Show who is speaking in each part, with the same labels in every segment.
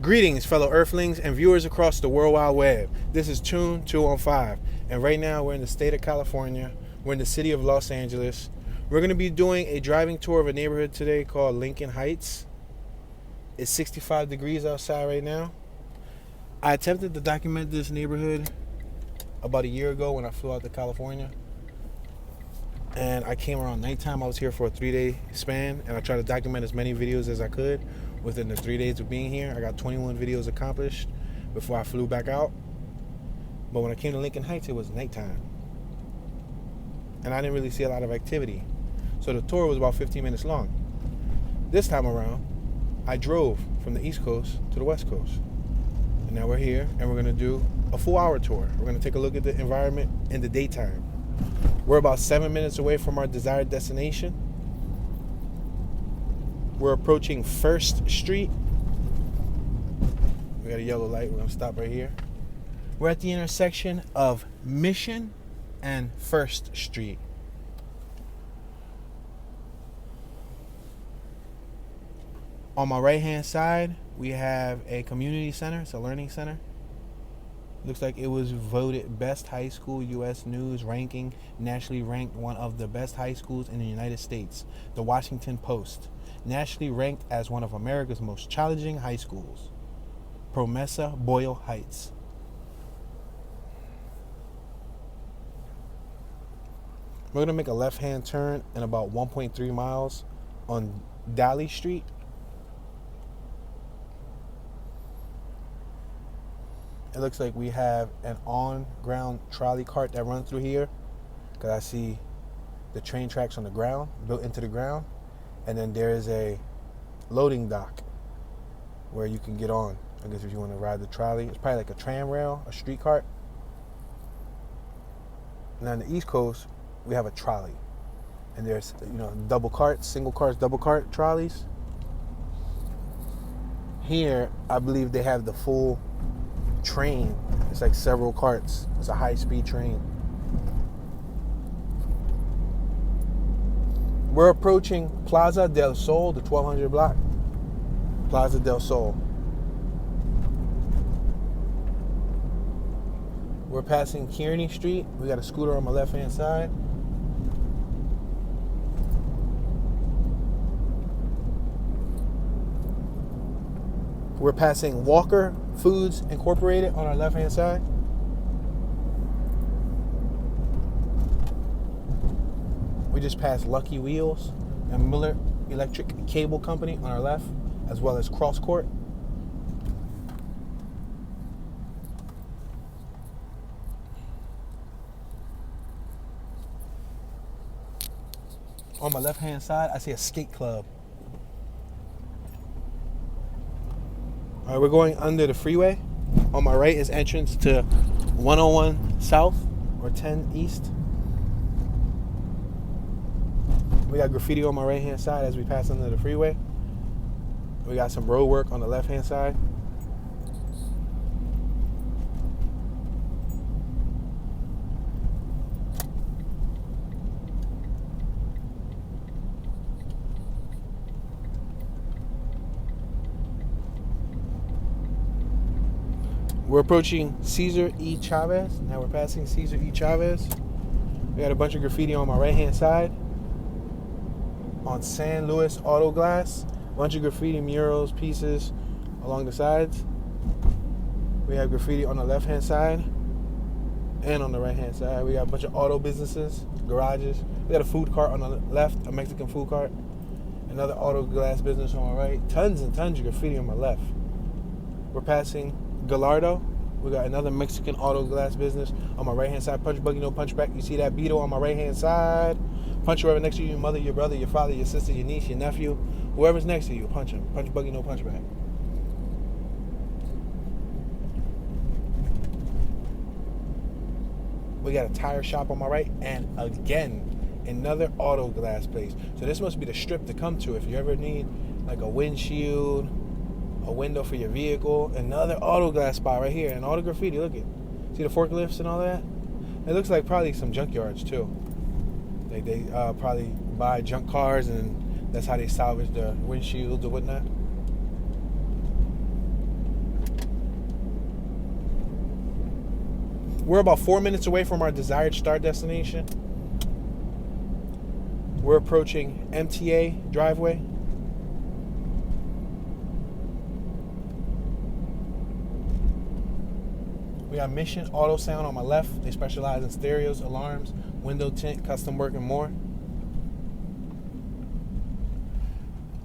Speaker 1: Greetings, fellow Earthlings and viewers across the World Wide Web. This is Tune 215, and right now we're in the state of California. We're in the city of Los Angeles. We're going to be doing a driving tour of a neighborhood today called Lincoln Heights. It's 65 degrees outside right now. I attempted to document this neighborhood about a year ago when I flew out to California. And I came around nighttime. I was here for a 3-day span, and I tried to document as many videos as I could within the 3 days of being here. I got 21 videos accomplished before I flew back out. But when I came to Lincoln Heights, it was nighttime. And I didn't really see a lot of activity. So the tour was about 15 minutes long. This time around, I drove from the East Coast to the West Coast. And now we're here, and we're going to do a full hour tour. We're going to take a look at the environment in the daytime. We're about 7 minutes away from our desired destination. We're approaching 1st Street. We got a yellow light. We're going to stop right here. We're at the intersection of Mission and 1st Street. On my right-hand side, we have a community center. It's a learning center. Looks like it was voted best high school U.S. News ranking, nationally ranked one of the best high schools in the United States. The Washington Post, nationally ranked as one of America's most challenging high schools. Promesa Boyle Heights. We're going to make a left-hand turn in about 1.3 miles on Dolly Street. It looks like we have an on-ground trolley cart that runs through here, because I see the train tracks on the ground, built into the ground. And then there is a loading dock where you can get on, I guess, if you want to ride the trolley. It's probably like a tram rail, a street cart. Now on the East Coast, we have a trolley. And there's, double carts, single carts, double cart trolleys. Here, I believe they have the full train. It's like several carts. It's a high-speed train. We're approaching Plaza del Sol, the 1200 block. Plaza del Sol. We're passing Kearny Street. We got a scooter on my left-hand side. We're passing Walker Foods Incorporated on our left-hand side. We just passed Lucky Wheels and Miller Electric Cable Company on our left, as well as Cross Court. On my left-hand side, I see a skate club. All right, we're going under the freeway. On my right is entrance to 101 South or 10 East. We got graffiti on my right-hand side as we pass under the freeway. We got some road work on the left-hand side. We're approaching Cesar E. Chavez. Now we're passing Cesar E. Chavez. We got a bunch of graffiti on my right-hand side. On San Luis Auto Glass. A bunch of graffiti murals, pieces along the sides. We have graffiti on the left-hand side and on the right-hand side. We got a bunch of auto businesses, garages. We got a food cart on the left, a Mexican food cart. Another auto glass business on my right. Tons and tons of graffiti on my left. We're passing Gallardo. We got another Mexican auto glass business on my right-hand side. Punch buggy, no punch back. You see that Beetle on my right-hand side. Punch whoever next to you, your mother, your brother, your father, your sister, your niece, your nephew. Whoever's next to you, punch him. Punch buggy, no punch back. We got a tire shop on my right, and again, another auto glass place. So this must be the strip to come to if you ever need like a windshield, a window for your vehicle. Another auto glass spot right here, and all the graffiti. Look at, see the forklifts and all that. It looks like probably some junkyards too. They probably buy junk cars, and that's how they salvage the windshields or whatnot. We're about 4 minutes away from our desired start destination. We're approaching MTA driveway. We got Mission Auto Sound on my left. They specialize in stereos, alarms, window tint, custom work, and more.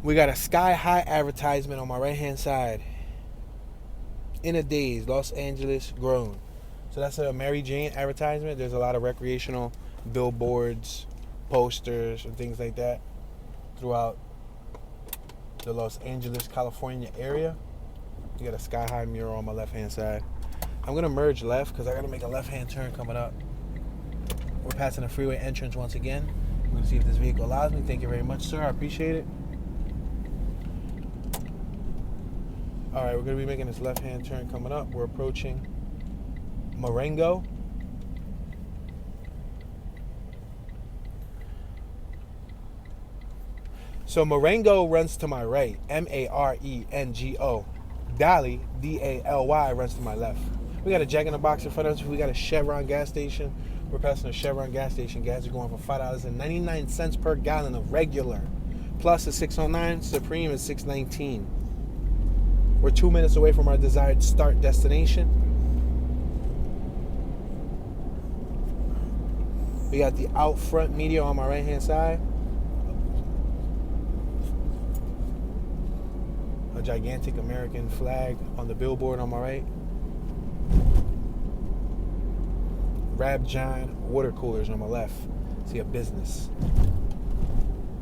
Speaker 1: We got a Sky High advertisement on my right-hand side. In a daze, Los Angeles grown. So that's a Mary Jane advertisement. There's a lot of recreational billboards, posters, and things like that throughout the Los Angeles, California area. You got a Sky High mural on my left-hand side. I'm going to merge left because I got to make a left-hand turn coming up. We're passing a freeway entrance once again. I'm going to see if this vehicle allows me. Thank you very much, sir. I appreciate it. All right, we're going to be making this left-hand turn coming up. We're approaching Marengo. So Marengo runs to my right. Marengo. Dolly, Daly, runs to my left. We got a Jack in the Box in front of us. We got a Chevron gas station. We're passing a Chevron gas station. Gas is going for $5.99 per gallon of regular. Plus a 609. Supreme is $6.19. We're 2 minutes away from our desired start destination. We got the out front media on my right-hand side. A gigantic American flag on the billboard on my right. Rab John water coolers on my left. See a business.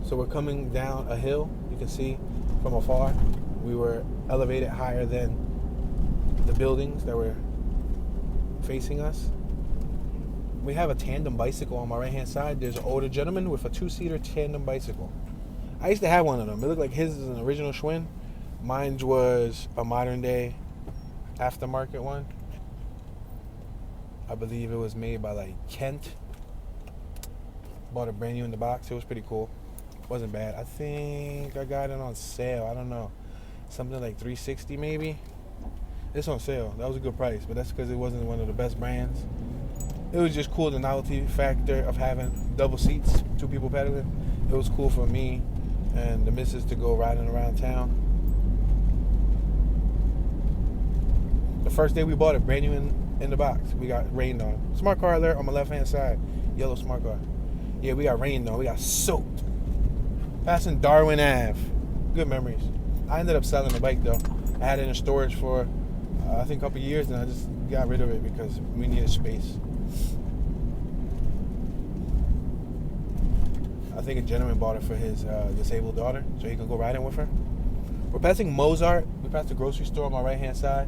Speaker 1: So we're coming down a hill. You can see from afar. We were elevated higher than the buildings that were facing us. We have a tandem bicycle on my right-hand side. There's an older gentleman with a 2-seater tandem bicycle. I used to have one of them. It looked like his is an original Schwinn. Mine was a modern-day aftermarket one. I believe it was made by like Kent. Bought it brand new in the box. It was pretty cool. Wasn't bad. I think I got it on sale. I don't know. Something like $360 maybe. It's on sale. That was a good price, but that's because it wasn't one of the best brands. It was just cool, the novelty factor of having double seats, 2 people pedaling. It was cool for me and the missus to go riding around town. The first day we bought it, brand new in the box. We got rained on. Smart car alert on my left-hand side. Yellow smart car. Yeah, we got rained on. We got soaked. Passing Darwin Ave. Good memories. I ended up selling the bike, though. I had it in storage for, I think, a couple years, and I just got rid of it because we needed space. I think a gentleman bought it for his disabled daughter, so he could go riding with her. We're passing Mozart. We passed the grocery store on my right-hand side.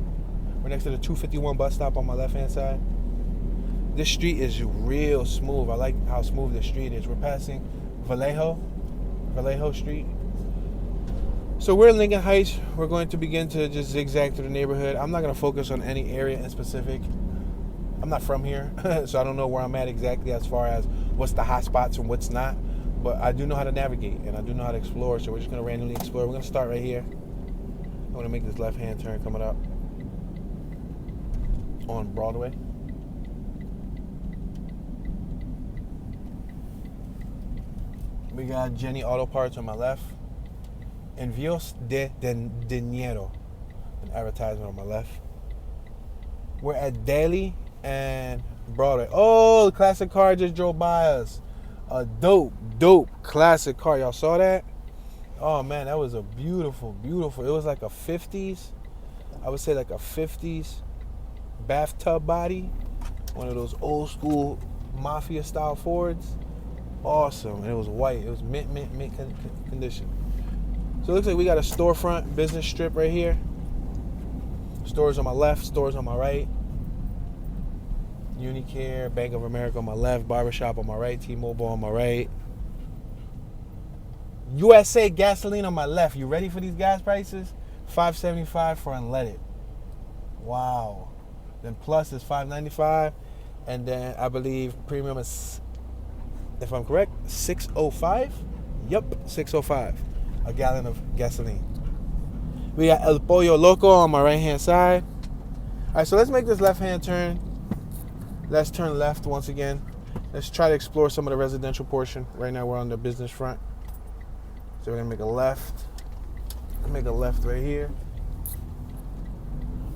Speaker 1: We're next to the 251 bus stop on my left-hand side. This street is real smooth. I like how smooth this street is. We're passing Vallejo Street. So we're in Lincoln Heights. We're going to begin to just zigzag through the neighborhood. I'm not going to focus on any area in specific. I'm not from here, so I don't know where I'm at exactly as far as what's the hot spots and what's not. But I do know how to navigate, and I do know how to explore, so we're just going to randomly explore. We're going to start right here. I'm going to make this left-hand turn coming up on Broadway. We got Jenny Auto Parts on my left. Envíos de Dinero, an advertisement on my left. We're at Daly and Broadway. Oh, the classic car just drove by us. A dope classic car. Y'all saw that? Oh man, that was a beautiful. It was like a 50s. I would say like a 50s bathtub body. One of those old school mafia style Fords. Awesome. And it was white. It was mint condition. So it looks like we got a storefront business strip right here. Stores on my left, stores on my right. Unicare, Bank of America on my left, barbershop on my right, T-Mobile on my right. USA gasoline on my left. You ready for these gas prices? $5.75 for unleaded. Wow. Then plus is $5.95. And then I believe premium is, if I'm correct, $6.05. Yep, $6.05. A gallon of gasoline. We got El Pollo Loco on my right-hand side. All right, so let's make this left-hand turn. Let's turn left once again. Let's try to explore some of the residential portion. Right now we're on the business front. So we're gonna make a left. Make a left right here.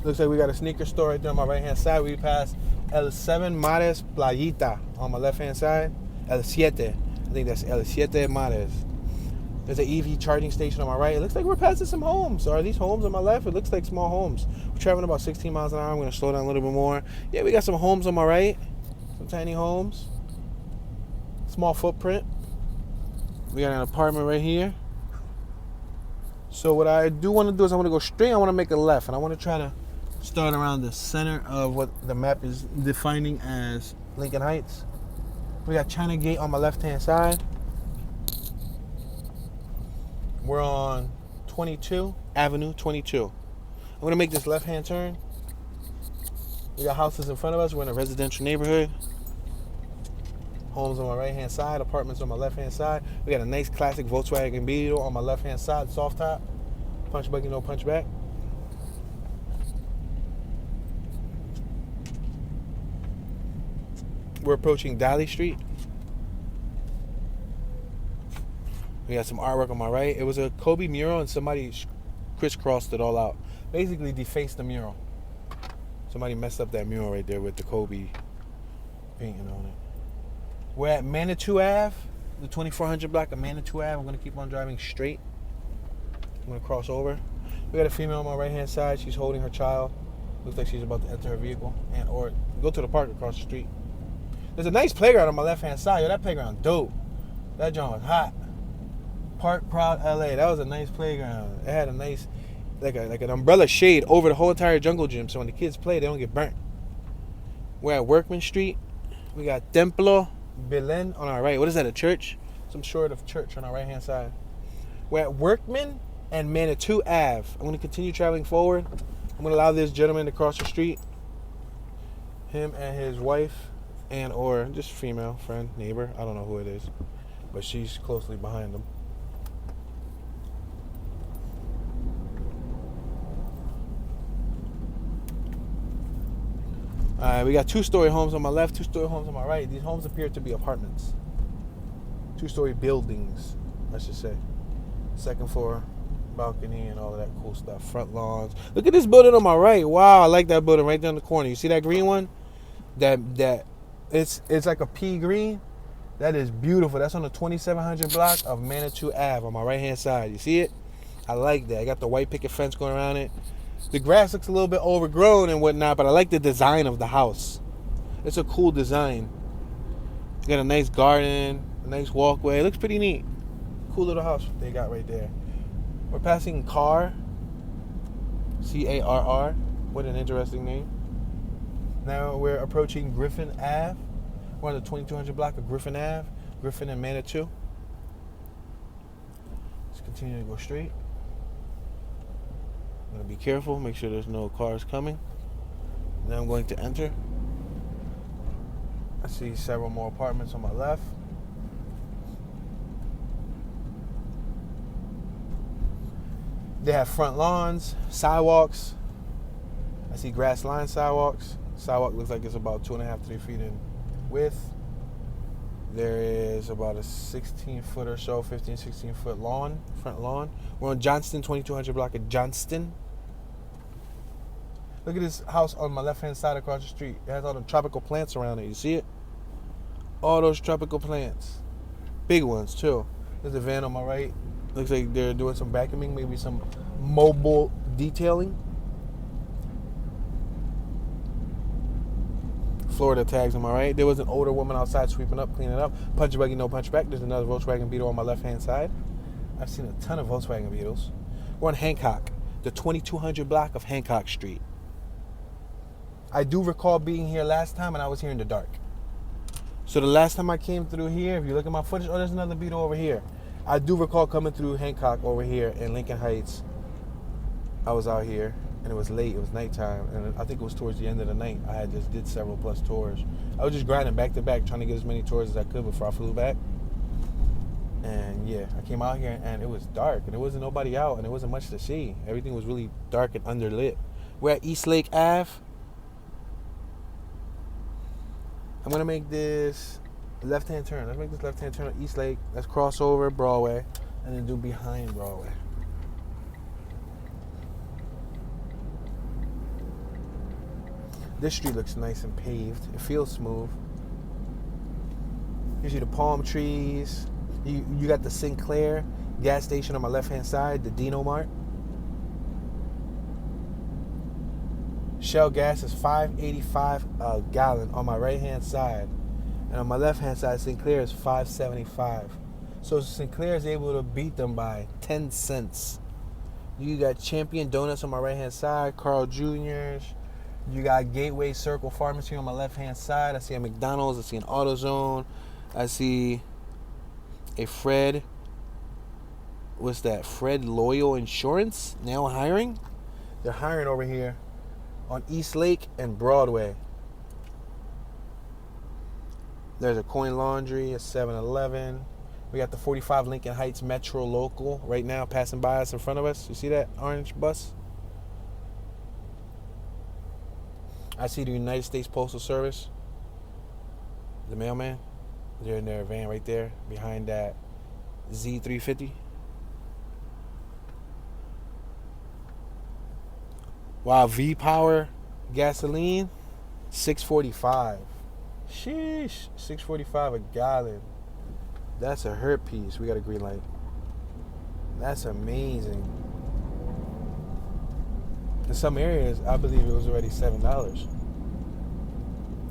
Speaker 1: Looks like we got a sneaker store right there on my right hand side. We pass El 7 Mares Playita on my left hand side. El Siete. I think that's El Siete Mares. There's an EV charging station on my right. It looks like we're passing some homes. So are these homes on my left? It looks like small homes. We're traveling about 16 miles an hour. I'm going to slow down a little bit more. Yeah, we got some homes on my right. Some tiny homes. Small footprint. We got an apartment right here. So what I do want to do is I want to go straight. I want to make a left. And I want to try to start around the center of what the map is defining as Lincoln Heights. We got China Gate on my left-hand side. We're on 22, Avenue 22. I'm going to make this left-hand turn. We got houses in front of us. We're in a residential neighborhood. Homes on my right-hand side, apartments on my left-hand side. We got a nice classic Volkswagen Beetle on my left-hand side, soft top. Punch buggy, no punch back. We're approaching Dolly Street. We got some artwork on my right. It was a Kobe mural and somebody crisscrossed it all out. Basically defaced the mural. Somebody messed up that mural right there with the Kobe painting on it. We're at Manitou Ave, the 2400 block of Manitou Ave. I'm going to keep on driving straight. I'm going to cross over. We got a female on my right-hand side. She's holding her child. Looks like she's about to enter her vehicle and or go to the park across the street. There's a nice playground on my left-hand side. Yo, that playground dope. That joint was hot. Park Proud LA. That was a nice playground. It had a nice, like an umbrella shade over the whole entire jungle gym. So when the kids play, they don't get burnt. We're at Workman Street. We got Templo Belen on our right. What is that, a church? Some sort of church on our right-hand side. We're at Workman and Manitou Ave. I'm going to continue traveling forward. I'm going to allow this gentleman to cross the street. Him and his wife and or just female friend, neighbor. I don't know who it is. But she's closely behind them. Alright, we got two-story homes on my left, two-story homes on my right. These homes appear to be apartments. Two-story buildings, I should say. Second floor, balcony, and all of that cool stuff. Front lawns. Look at this building on my right. Wow, I like that building right there in the corner. You see that green one? That it's like a pea green. That is beautiful. That's on the 2700 block of Manitou Ave on my right-hand side. You see it? I like that. I got the white picket fence going around it. The grass looks a little bit overgrown and whatnot, but I like the design of the house. It's a cool design. You got a nice garden, a nice walkway. It looks pretty neat. Cool little house they got right there. We're passing Carr. C-A-R-R. What an interesting name. Now we're approaching Griffin Ave. We're on the 2200 block of Griffin Ave. Griffin and Manitou. Let's continue to go straight. I'm going to be careful, make sure there's no cars coming. Now I'm going to enter. I see several more apartments on my left. They have front lawns, sidewalks. I see grass lined sidewalks. Sidewalk looks like it's about 2.5, 3 feet in width. There is about a 16 foot or so, 15, 16 foot lawn, front lawn. We're on Johnston, 2200 block of Johnston. Look at this house on my left-hand side across the street. It has all the tropical plants around it. You see it? All those tropical plants. Big ones, too. There's a van on my right. Looks like they're doing some vacuuming, maybe some mobile detailing. Florida tags on my right. There was an older woman outside sweeping up, cleaning up. Punch buggy, no punch back. There's another Volkswagen Beetle on my left-hand side. I've seen a ton of Volkswagen Beetles. We're on Hancock, the 2200 block of Hancock Street. I do recall being here last time, and I was here in the dark. So the last time I came through here, if you look at my footage, oh, there's another Beetle over here. I do recall coming through Hancock over here in Lincoln Heights. I was out here, and it was late. It was nighttime, and I think it was towards the end of the night. I had just did several plus tours. I was just grinding back to back, trying to get as many tours as I could before I flew back. And yeah, I came out here, and it was dark, and there wasn't nobody out, and there wasn't much to see. Everything was really dark and underlit. We're at East Lake Ave. I'm gonna make this left-hand turn. Let's make this left-hand turn on East Lake. Let's cross over Broadway and then do behind Broadway. This street looks nice and paved. It feels smooth. You see the palm trees. You got the Sinclair gas station on my left-hand side, the Dino Mart. Shell gas is $5.85 a gallon on my right-hand side. And on my left-hand side, Sinclair is $5.75. So Sinclair is able to beat them by 10 cents. You got Champion Donuts on my right-hand side, Carl Jr.'s. You got Gateway Circle Pharmacy on my left-hand side. I see a McDonald's. I see an AutoZone. I see a Fred. What's that? Fred Loyal Insurance. Now hiring. They're hiring over here on East Lake and Broadway. There's a Coin Laundry, a 7-Eleven. We got the 45 Lincoln Heights Metro Local right now passing by us in front of us. You see that orange bus? I see the United States Postal Service, the mailman. They're in their van right there behind that Z350. Wow, V-Power gasoline, $6.45. Sheesh, $6.45 a gallon. That's a hurt piece. We got a green light. That's amazing. In some areas, I believe it was already $7.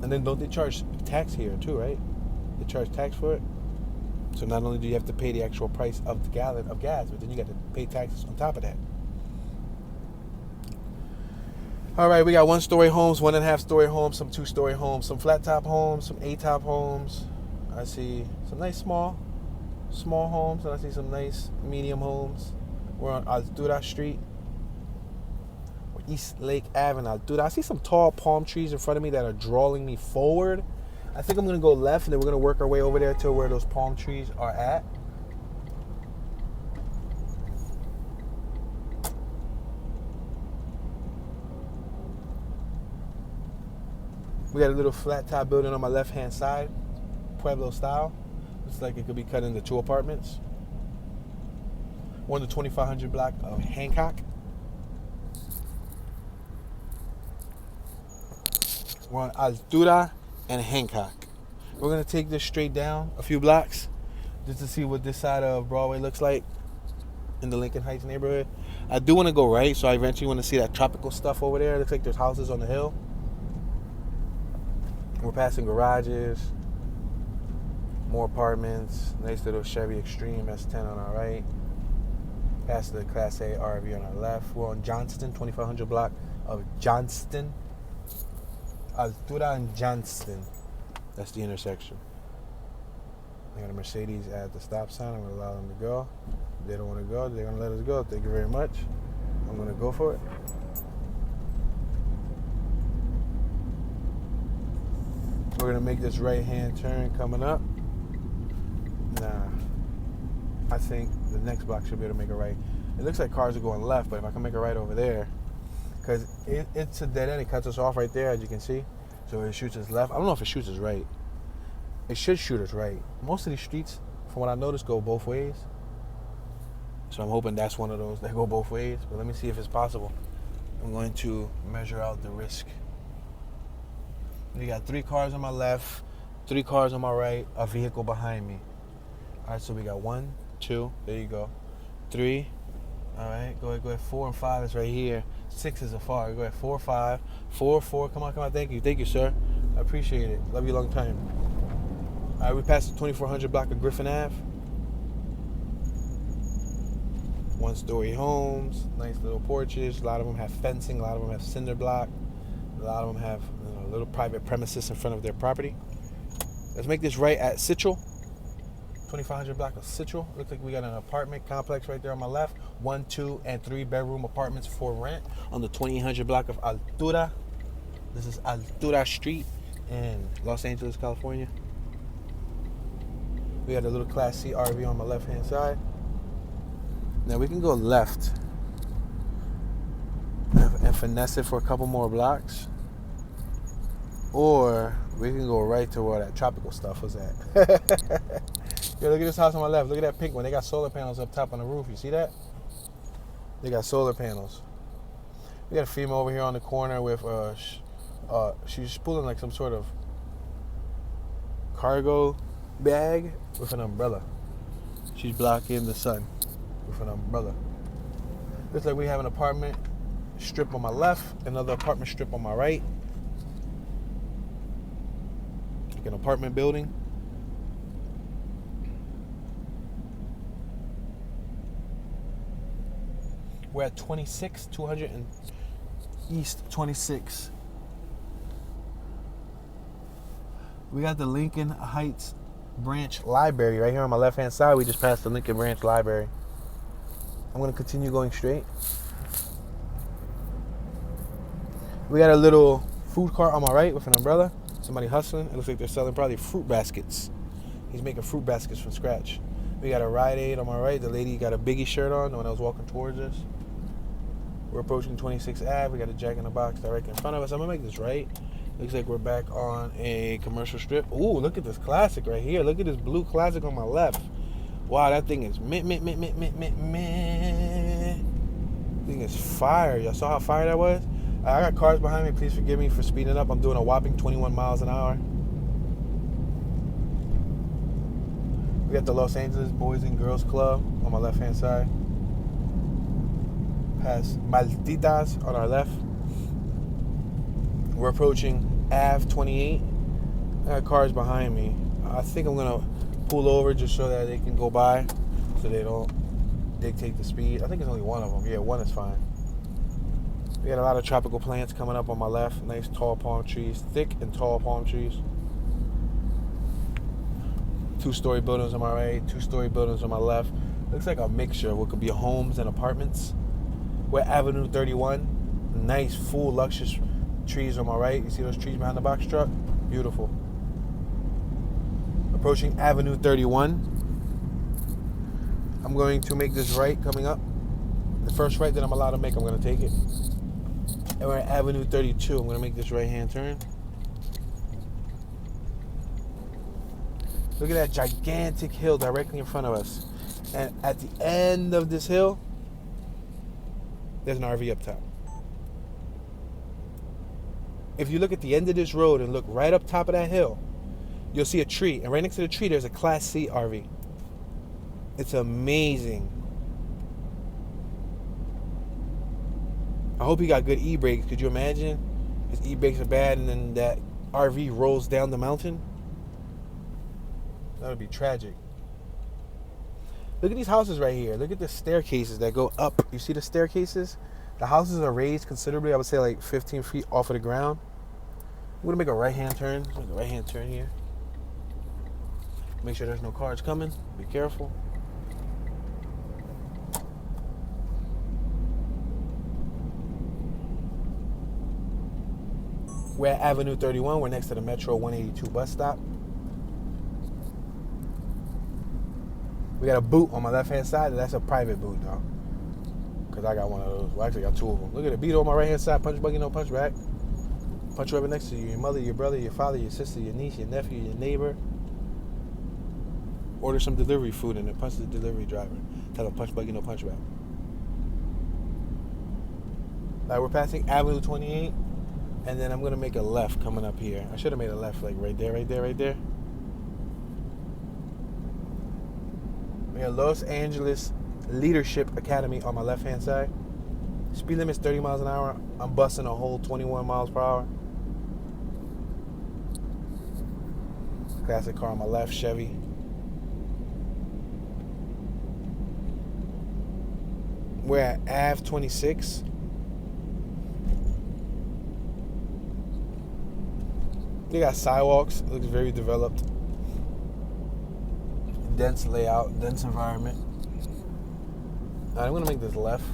Speaker 1: And then don't they charge tax here too, right? They charge tax for it. So not only do you have to pay the actual price of the gallon of gas, but then you got to pay taxes on top of that. All right, we got 1-story homes, 1.5-story homes, some 2-story homes, some flat top homes, some A-top homes. I see some nice small homes, and I see some nice medium homes. We're on Dolly Street, East Lake Ave and Altura. I see some tall palm trees in front of me that are drawing me forward. I think I'm going to go left, and then we're going to work our way over there to where those palm trees are at. We got a little flat top building on my left-hand side, Pueblo style. Looks like it could be cut into 2 apartments. We're on the 2500 block of Hancock. We're on Altura and Hancock. We're going to take this straight down a few blocks just to see what this side of Broadway looks like in the Lincoln Heights neighborhood. I do want to go right, so I eventually want to see that tropical stuff over there. It looks like there's houses on the hill. We're passing garages, more apartments, nice little Chevy Extreme S10 on our right. Past the Class A RV on our left. We're on Johnston, 2500 block of Johnston. Altura and Johnston. That's the intersection. I got a Mercedes at the stop sign. I'm going to allow them to go. If they don't want to go, they're going to let us go. Thank you very much. I'm going to go for it. We're going to make this right-hand turn coming up. Nah. I think the next block should be able to make a right. It looks like cars are going left, but if I can make a right over there, because it's a dead end. It cuts us off right there, as you can see. So it shoots us left. I don't know if it shoots us right. It should shoot us right. Most of these streets, from what I noticed, go both ways. So I'm hoping that's one of those that go both ways. But let me see if it's possible. I'm going to measure out the risk. We got 3 cars on my left, 3 cars on my right, a vehicle behind me. All right, so we got 1, 2, there you go. 3, all right, go ahead, 4 and 5 is right here. 6 is afar, go ahead, 4, 5, 4, come on, thank you, sir. I appreciate it, love you a long time. All right, we passed the 2400 block of Griffin Ave. 1-story homes, nice little porches. A lot of them have fencing, a lot of them have cinder block. A lot of them have little private premises in front of their property. Let's make this right at Citral. 2500 block of Citral. Looks like we got an apartment complex right there on my left. 1, 2, and 3 bedroom apartments for rent on the 2800 block of Altura. This is Dolly Street in Los Angeles, California. We got a little Class C RV on my left-hand side. Now we can go left and finesse it for a couple more blocks. Or we can go right to where that tropical stuff was at. Yo, look at this house on my left. Look at that pink one. They got solar panels up top on the roof. You see that? They got solar panels. We got a female over here on the corner with she's pulling like some sort of cargo bag with an umbrella. She's blocking the sun with an umbrella. Looks like we have an apartment strip on my left, another apartment strip on my right. Like an apartment building. We're at 200 and East 26. We got the Lincoln Heights Branch Library right here on my left-hand side. We just passed the Lincoln Branch Library. I'm going to continue going straight. We got a little food cart on my right with an umbrella. Somebody hustling. It looks like they're selling probably fruit baskets. He's making fruit baskets from scratch. We got a Rite Aid on my right. The lady got a Biggie shirt on when I was walking towards us. We're approaching 26 Ave. We got a Jack in the Box directly in front of us. I'm going to make this right. Looks like we're back on a commercial strip. Ooh, look at this classic right here. Look at this blue classic on my left. Wow, that thing is mint. Thing is fire. Y'all saw how fire that was? I got cars behind me. Please forgive me for speeding up. I'm doing a whopping 21 miles an hour. We got the Los Angeles Boys and Girls Club on my left-hand side. Has Malditas on our left. We're approaching Ave 28. I got cars behind me. I think I'm going to pull over just so that they can go by so they don't dictate the speed. I think it's only one of them. Yeah, one is fine. We got a lot of tropical plants coming up on my left. Nice tall palm trees. Thick and tall palm trees. 2-story buildings on my right. 2-story buildings on my left. Looks like a mixture of what could be homes and apartments. We're at Avenue 31. Nice, full, luscious trees on my right. You see those trees behind the box truck? Beautiful. Approaching Avenue 31. I'm going to make this right coming up. The first right that I'm allowed to make, I'm going to take it. And we're at Avenue 32. I'm going to make this right-hand turn. Look at that gigantic hill directly in front of us. And at the end of this hill, there's an RV up top. If you look at the end of this road and look right up top of that hill, you'll see a tree. And right next to the tree, there's a Class C RV. It's amazing. I hope he got good e-brakes. Could you imagine? His e-brakes are bad and then that RV rolls down the mountain. That would be tragic. Look at these houses right here. Look at the staircases that go up. You see the staircases? The houses are raised considerably. I would say like 15 feet off of the ground. I'm going to make a right-hand turn. Make a right-hand turn here. Make sure there's no cars coming. Be careful. We're at Avenue 31. We're next to the Metro 182 bus stop. We got a boot on my left-hand side. That's a private boot, though. Because I got one of those. Well, actually, I got two of them. Look at it. Beat on my right-hand side. Punch buggy, no punch back. Punch whoever next to you. Your mother, your brother, your father, your sister, your niece, your nephew, your neighbor. Order some delivery food and then punch the delivery driver. Tell them punch buggy, no punch back. All right, we're passing Avenue 28. And then I'm going to make a left coming up here. I should have made a left like right there, right there, right there. We have Los Angeles Leadership Academy on my left-hand side. Speed limit's 30 miles an hour. I'm busting a whole 21 miles per hour. Classic car on my left, Chevy. We're at Ave 26. They got sidewalks. It looks very developed. Dense layout, dense environment. All right, I'm going to make this left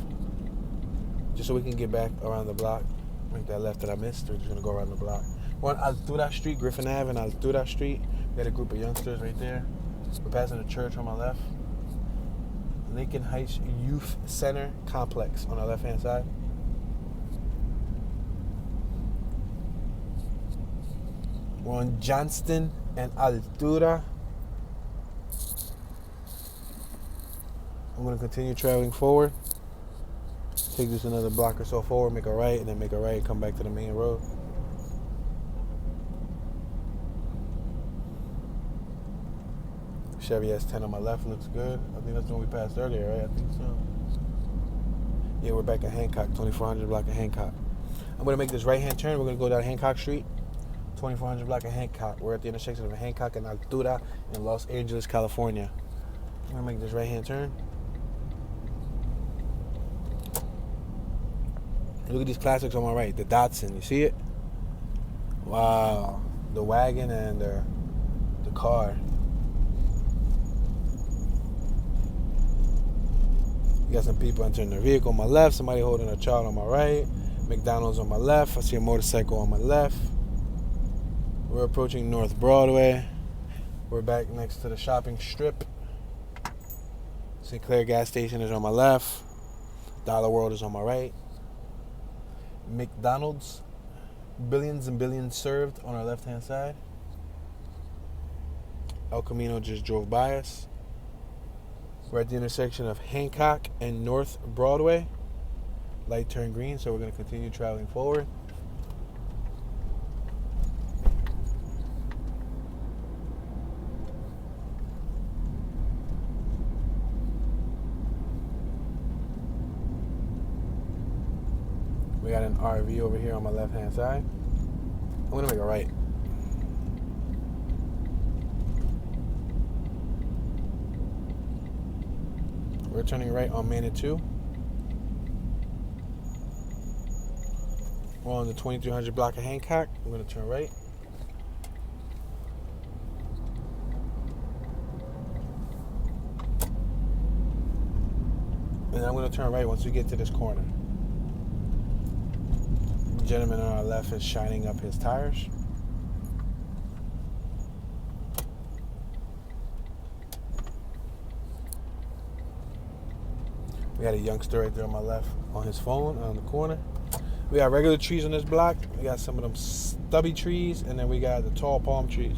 Speaker 1: just so we can get back around the block. Make that left that I missed. We're just going to go around the block. We're on Altura Street, Griffin Ave and Altura Street. We got a group of youngsters right there. We're passing a church on my left. Lincoln Heights Youth Center Complex on our left-hand side. We're on Johnston and Altura. I'm going to continue traveling forward. Take this another block or so forward, make a right, and then make a right, come back to the main road. Chevy S10 on my left looks good. I think that's the one we passed earlier, right? I think so. Yeah, we're back at Hancock, 2400 block of Hancock. I'm going to make this right-hand turn. We're going to go down Hancock Street, 2400 block of Hancock. We're at the intersection of Hancock and Altura in Los Angeles, California. I'm going to make this right-hand turn. Look at these classics on my right. The Datsun, you see it? Wow. The wagon and the car. You got some people entering their vehicle on my left. Somebody holding a child on my right. McDonald's on my left. I see a motorcycle on my left. We're approaching North Broadway. We're back next to the shopping strip. Sinclair gas station is on my left. Dollar World is on my right. McDonald's, billions and billions served, on our left-hand side. El Camino just drove by us. We're at the intersection of Hancock and North Broadway. Light turned green, so we're going to continue traveling forward. We got an RV over here on my left-hand side. I'm going to make a right. We're turning right on Manitou. We're on the 2300 block of Hancock. I'm going to turn right. And then I'm going to turn right once we get to this corner. The gentleman on our left is shining up his tires. We got a youngster right there on my left on his phone on the corner. We got regular trees on this block. We got some of them stubby trees, and then we got the tall palm trees.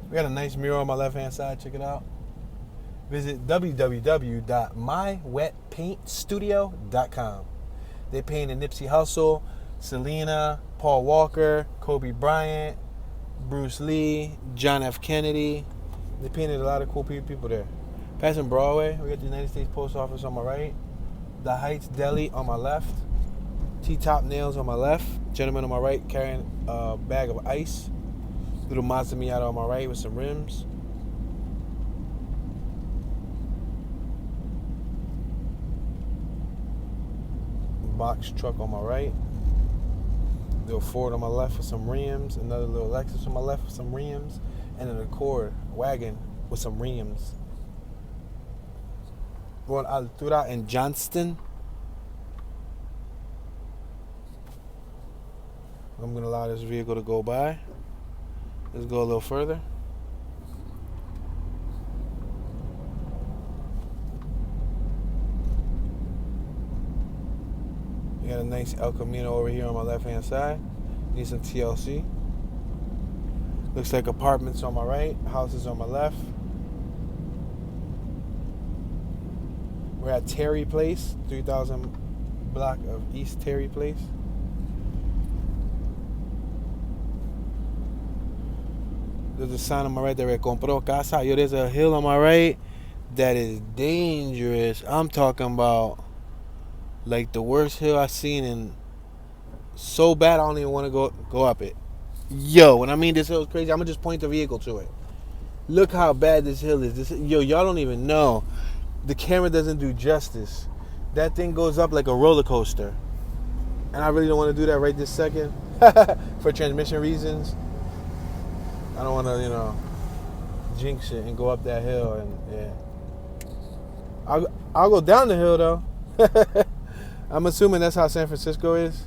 Speaker 1: We got a nice mural on my left-hand side. Check it out. Visit www.mywetpaintstudio.com. They painted Nipsey Hussle, Selena, Paul Walker, Kobe Bryant, Bruce Lee, John F. Kennedy. They painted a lot of cool people there. Passing Broadway, we got the United States Post Office on my right. The Heights Deli on my left. T-Top Nails on my left. Gentleman on my right carrying a bag of ice. Little Mazda Miata on my right with some rims. Box truck on my right. Little Ford on my left with some rims. Another little Lexus on my left with some rims. And an Accord wagon with some rims. We're on Altura and Johnston. I'm going to allow this vehicle to go by. Let's go a little further. We got a nice El Camino over here on my left-hand side. Need some TLC. Looks like apartments on my right, houses on my left. We're at Terry Place, 3000 block of East Terry Place. There's a sign on my right that compró casa. Yo, there's a hill on my right that is dangerous. I'm talking about like the worst hill I've seen, and so bad I don't even want to go up it. Yo, when I mean this hill is crazy, I'm gonna just point the vehicle to it. Look how bad this hill is. Yo, y'all don't even know. The camera doesn't do justice. That thing goes up like a roller coaster, and I really don't want to do that right this second for transmission reasons. I don't want to, jinx it and go up that hill. And yeah, I'll go down the hill though. I'm assuming that's how San Francisco is.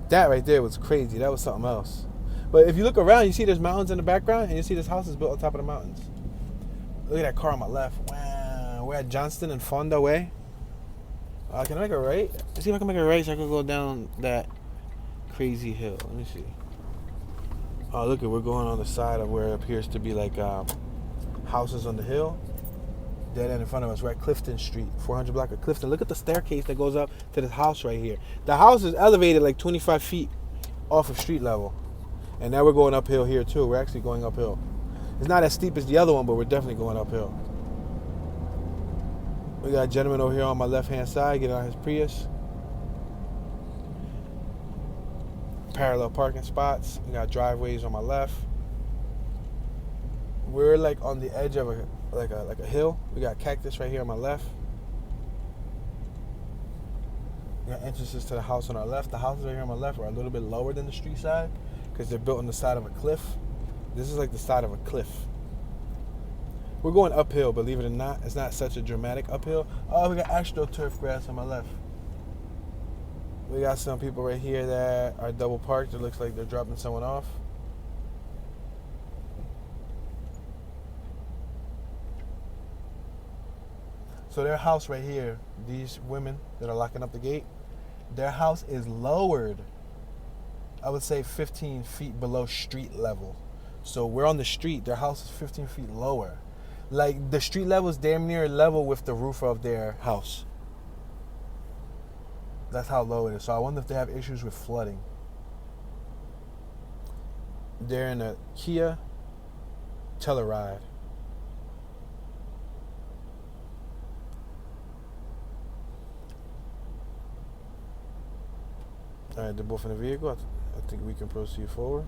Speaker 1: That right there was crazy. That was something else. But if you look around, you see there's mountains in the background, and you see this house is built on top of the mountains. Look at that car on my left. Wow. We're at Johnston and Fonda Way. Can I make a right? Let's see if I can make a right so I can go down that crazy hill. Let me see. Oh, look, we're going on the side of where it appears to be like houses on the hill. Dead end in front of us. We're at Clifton Street, 400 block of Clifton. Look at the staircase that goes up to this house right here. The house is elevated like 25 feet off of street level. And now we're going uphill here too. We're actually going uphill. It's not as steep as the other one, but we're definitely going uphill. We got a gentleman over here on my left-hand side getting out his Prius. Parallel parking spots. We got driveways on my left. We're like on the edge of a hill. We got cactus right here on my left. We got entrances to the house on our left. The houses right here on my left are a little bit lower than the street side because they're built on the side of a cliff. This is like the side of a cliff. We're going uphill, believe it or not. It's not such a dramatic uphill. Oh, we got AstroTurf grass on my left. We got some people right here that are double parked. It looks like they're dropping someone off. So their house right here, these women that are locking up the gate, their house is lowered, I would say 15 feet below street level. So we're on the street. Their house is 15 feet lower. Like the street level is damn near level with the roof of their house. That's how low it is. So I wonder if they have issues with flooding. They're in a Kia Telluride. All right, they're both in the vehicle. I think we can proceed forward.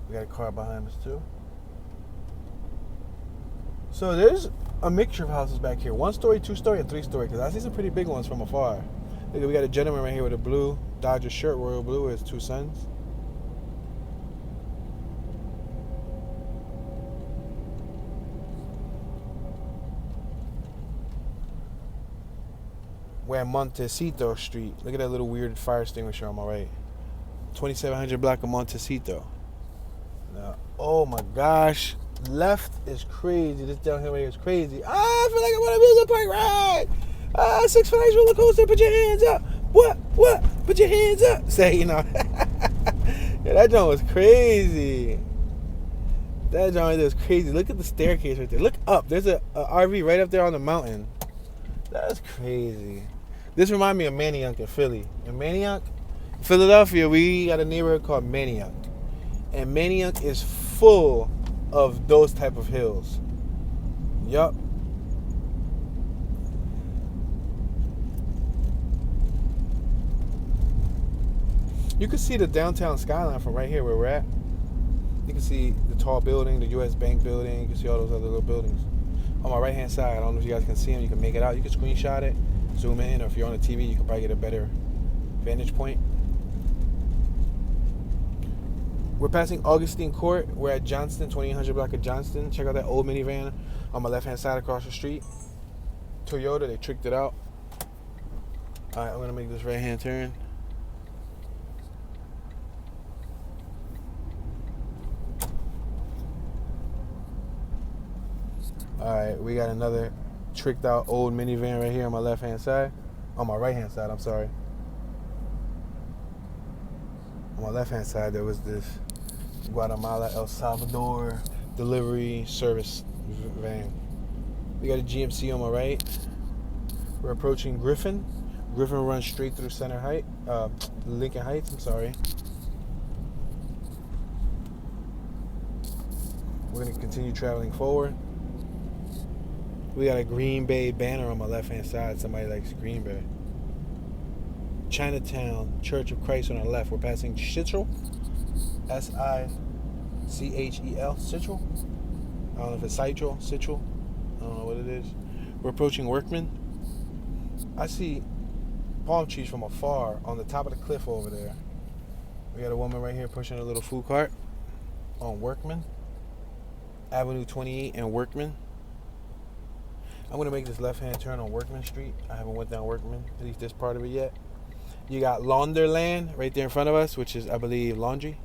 Speaker 1: We got a car behind us too. So there's a mixture of houses back here. 1-story, 2-story, and 3-story. Because I see some pretty big ones from afar. Look, we got a gentleman right here with a blue Dodger shirt, royal blue, with his 2 sons. We're at Montecito Street. Look at that little weird fire extinguisher on my right. 2700 block of Montecito. Now, oh my gosh. Left is crazy. This downhill right here is crazy. I feel like I want to build a park ride. Six Flags roller coaster. Put your hands up. What? Put your hands up. Say, you know. Yeah, that joint was crazy. That joint right there was crazy. Look at the staircase right there. Look up. There's a RV right up there on the mountain. That's crazy. This reminds me of Manioc in Philly. In Manioc, Philadelphia, we got a neighborhood called Manioc. And Manioc is full of those type of hills. Yup. You can see the downtown skyline from right here where we're at. You can see the tall building, the U.S. Bank building. You can see all those other little buildings. On my right-hand side, I don't know if you guys can see them. You can make it out. You can screenshot it, zoom in, or if you're on the TV, you can probably get a better vantage point. We're passing Augustine Court. We're at Johnston, 2800 block of Johnston. Check out that old minivan on my left-hand side across the street. Toyota, they tricked it out. All right, I'm going to make this right-hand turn. All right, we got another tricked out old minivan right here on my left-hand side. On my right-hand side, I'm sorry. On my left-hand side, there was this Guatemala, El Salvador delivery service van. We got a GMC on my right. We're approaching Griffin. Griffin runs straight through Lincoln Heights, I'm sorry. We're going to continue traveling forward. We got a Green Bay banner on my left-hand side. Somebody likes Green Bay. Chinatown, Church of Christ on our left. We're passing Sichel. Sichel. Sichel. I don't know if it's Sichel. I don't know what it is. We're approaching Workman. I see palm trees from afar on the top of the cliff over there. We got a woman right here pushing a little food cart on Workman. Avenue 28 and Workman. I'm going to make this left-hand turn on Workman Street. I haven't went down Workman, at least this part of it yet. You got Launderland right there in front of us, which is, I believe, laundry.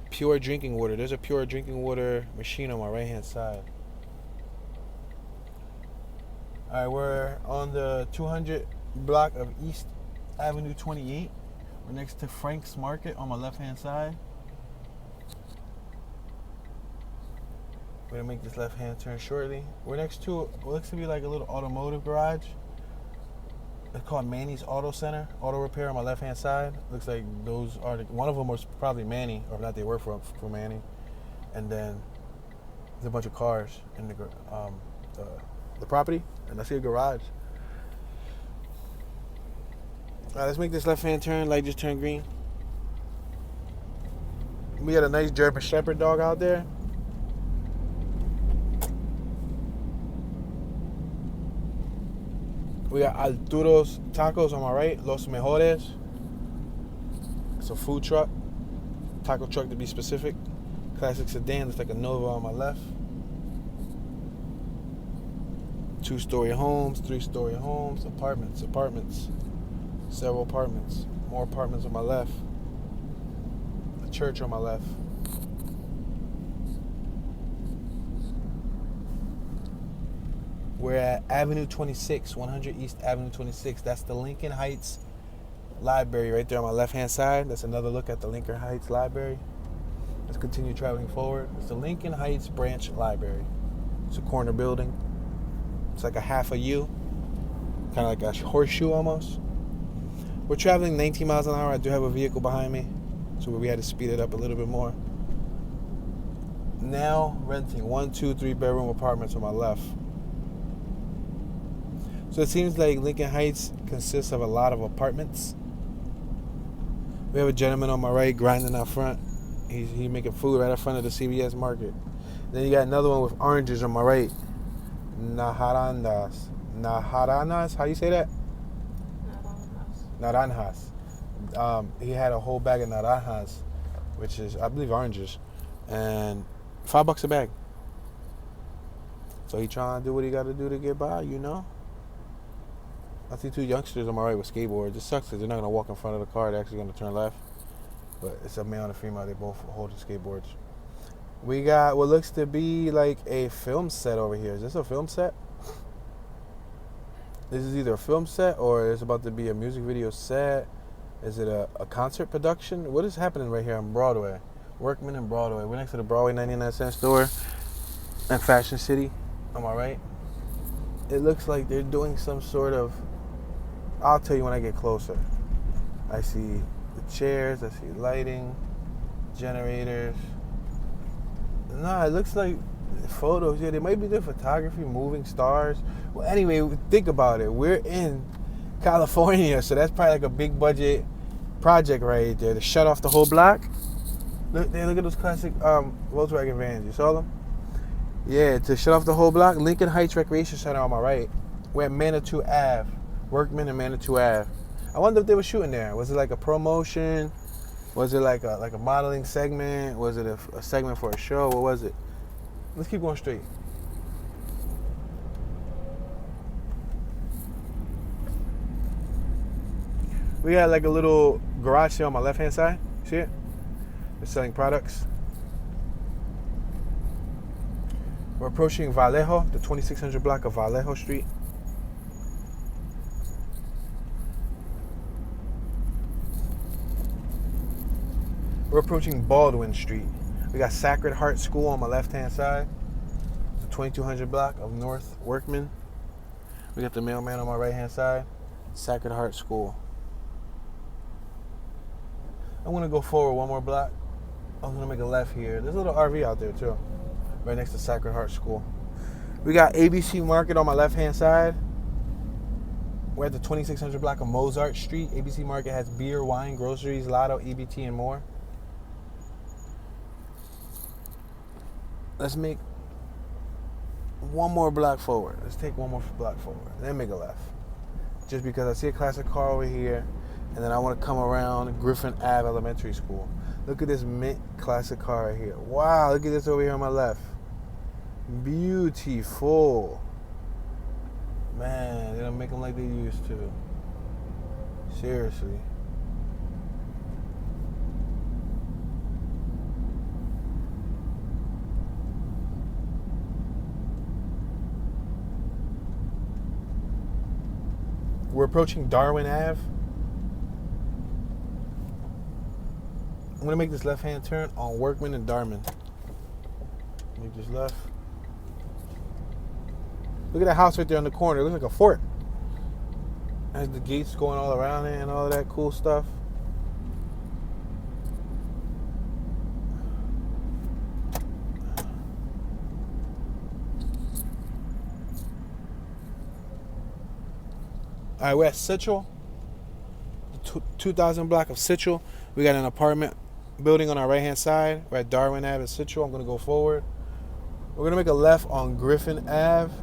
Speaker 1: Pure drinking water. There's a pure drinking water machine on my right hand side. Alright, we're on the 200 block of East Avenue 28. We're next to Frank's Market on my left hand side. We're gonna make this left hand turn shortly. We're next to what looks to be like a little automotive garage. It's called Manny's Auto Center, auto repair on my left hand side. Looks like those are one of them was probably Manny, or if not, they work for Manny. And then there's a bunch of cars in the property, and I see a garage. All right, let's make this left hand turn. Light just turned green. We got a nice German Shepherd dog out there. We got Arturo's Tacos on my right, Los Mejores. It's a food truck, taco truck to be specific. Classic sedan, looks like a Nova on my left. 2-story homes, 3-story homes, apartments, several apartments, more apartments on my left. A church on my left. We're at Avenue 26, 100 East Avenue 26. That's the Lincoln Heights Library right there on my left-hand side. That's another look at the Lincoln Heights Library. Let's continue traveling forward. It's the Lincoln Heights Branch Library. It's a corner building. It's like a half a U, kind of like a horseshoe almost. We're traveling 19 miles an hour. I do have a vehicle behind me, so we had to speed it up a little bit more. Now renting 1, 2, 3 bedroom apartments on my left. So it seems like Lincoln Heights consists of a lot of apartments. We have a gentleman on my right grinding out front. He's making food right in front of the CBS market. Then you got another one with oranges on my right. Naranjas. How you say that? Naranjas. He had a whole bag of naranjas, which is, I believe, oranges. And $5 a bag. So he trying to do what he got to do to get by, you know? I see 2 youngsters on my right with skateboards. It sucks because they're not going to walk in front of the car. They're actually going to turn left. But it's a male and a female. They both holding skateboards. We got what looks to be like a film set over here. Is this a film set? This is either a film set or it's about to be a music video set. Is it a concert production? What is happening right here on Broadway? Workman and Broadway. We're next to the Broadway 99-cent store and Fashion City on my right. It looks like they're doing some sort of... I'll tell you when I get closer. I see the chairs. I see lighting, generators. No, it looks like photos. Yeah, they might be doing photography, moving stars. Well, anyway, think about it. We're in California, so that's probably like a big budget project right there to shut off the whole block. Look at those classic Volkswagen vans. You saw them? Yeah, to shut off the whole block. Lincoln Heights Recreation Center on my right. We're at Manitou Ave. Workman and Manitou Ave. I wonder if they were shooting there. Was it like a promotion? Was it like a modeling segment? Was it a segment for a show? What was it? Let's keep going straight. We got like a little garage here on my left-hand side. See it? They're selling products. We're approaching Vallejo, the 2600 block of Vallejo Street. We're approaching Baldwin Street. We got Sacred Heart School on my left-hand side. The 2200 block of North Workman. We got the mailman on my right-hand side. Sacred Heart School. I'm going to go forward one more block. I'm going to make a left here. There's a little RV out there, too. Right next to Sacred Heart School. We got ABC Market on my left-hand side. We're at the 2600 block of Mozart Street. ABC Market has beer, wine, groceries, lotto, EBT, and more. Let's make one more block forward. Let's take one more block forward. Then make a left. Just because I see a classic car over here, and then I want to come around Griffin Ave Elementary School. Look at this mint classic car right here. Wow, look at this over here on my left. Beautiful. Man, they don't make them like they used to. Seriously. We're approaching Darwin Ave. I'm going to make this left-hand turn on Workman and Darwin. Make this left. Look at that house right there on the corner. It looks like a fort. It has the gates going all around it and all of that cool stuff. All right, we're at Central, the 2000 block of Central. We got an apartment building on our right-hand side. We're at Darwin Ave in Central. I'm going to go forward. We're going to make a left on Griffin Ave.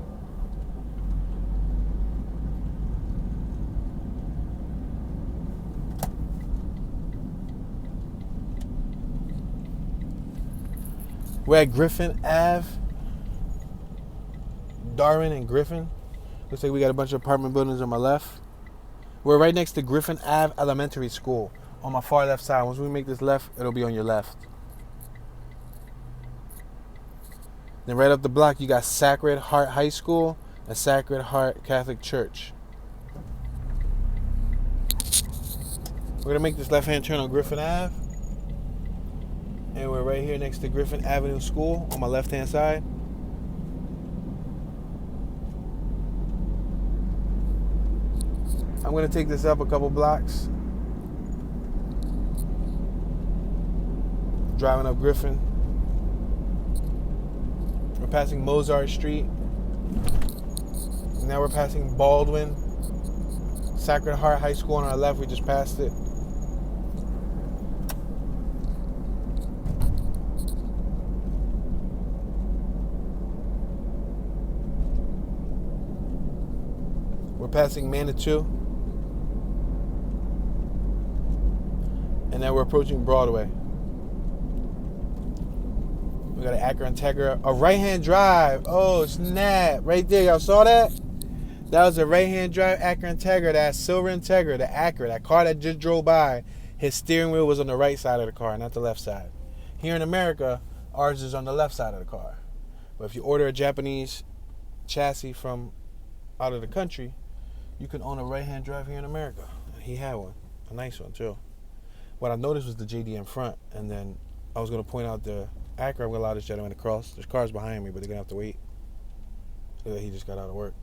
Speaker 1: We're at Griffin Ave. Darwin and Griffin. Looks like we got a bunch of apartment buildings on my left. We're right next to Griffin Ave Elementary School on my far left side. Once we make this left, it'll be on your left. Then right up the block, you got Sacred Heart High School and Sacred Heart Catholic Church. We're going to make this left-hand turn on Griffin Ave. And we're right here next to Griffin Avenue School on my left-hand side. I'm going to take this up a couple blocks. Driving up Griffin. We're passing Mozart Street. Now we're passing Baldwin. Sacred Heart High School on our left. We just passed it. We're passing Manitou. And now we're approaching Broadway. We got an Acura Integra. A right-hand drive. Oh, snap. Right there. Y'all saw that? That was a right-hand drive Acura Integra. That silver Integra. The Acura. That car that just drove by. His steering wheel was on the right side of the car, not the left side. Here in America, ours is on the left side of the car. But if you order a Japanese chassis from out of the country, you can own a right-hand drive here in America. He had one. A nice one, too. What I noticed was the JD in front, and then I was going to point out the Acura. I'm going to allow this gentleman to cross. There's cars behind me, but they're going to have to wait. Look like he just got out of work.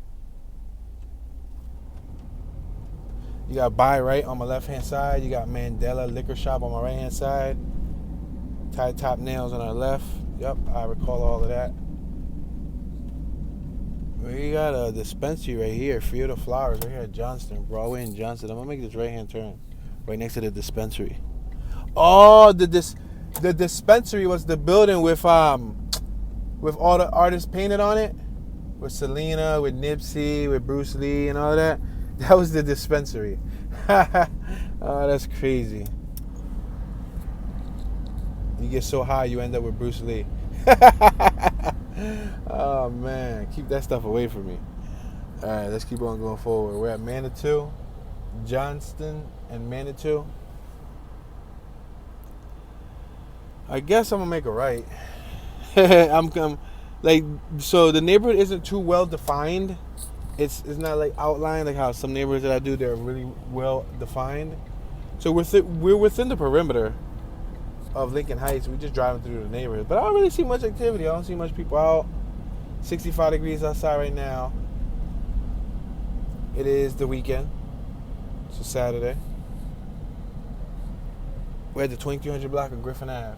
Speaker 1: You got Buy Right on my left-hand side. You got Mandela Liquor Shop on my right-hand side. Tie Top Nails on our left. Yep, I recall all of that. We got a dispensary right here, Field of Flowers, right here at Johnston, Broadway and Johnston. I'm going to make this right-hand turn right next to the dispensary. Oh, the dispensary was the building with all the artists painted on it. With Selena, with Nipsey, with Bruce Lee and all that. That was the dispensary. Oh, that's crazy. You get so high, you end up with Bruce Lee. Oh, man. Keep that stuff away from me. All right, let's keep on going forward. We're at Manitou, Johnston, and Manitou. I guess I'm going to make a right. So the neighborhood isn't too well defined. It's not like outlined like how some neighborhoods that I do, they're really well defined. So we're within the perimeter of Lincoln Heights. We're just driving through the neighborhood. But I don't really see much activity. I don't see much people out. 65 degrees outside right now. It is the weekend. It's a Saturday. We're at the 2300 block of Griffin Ave.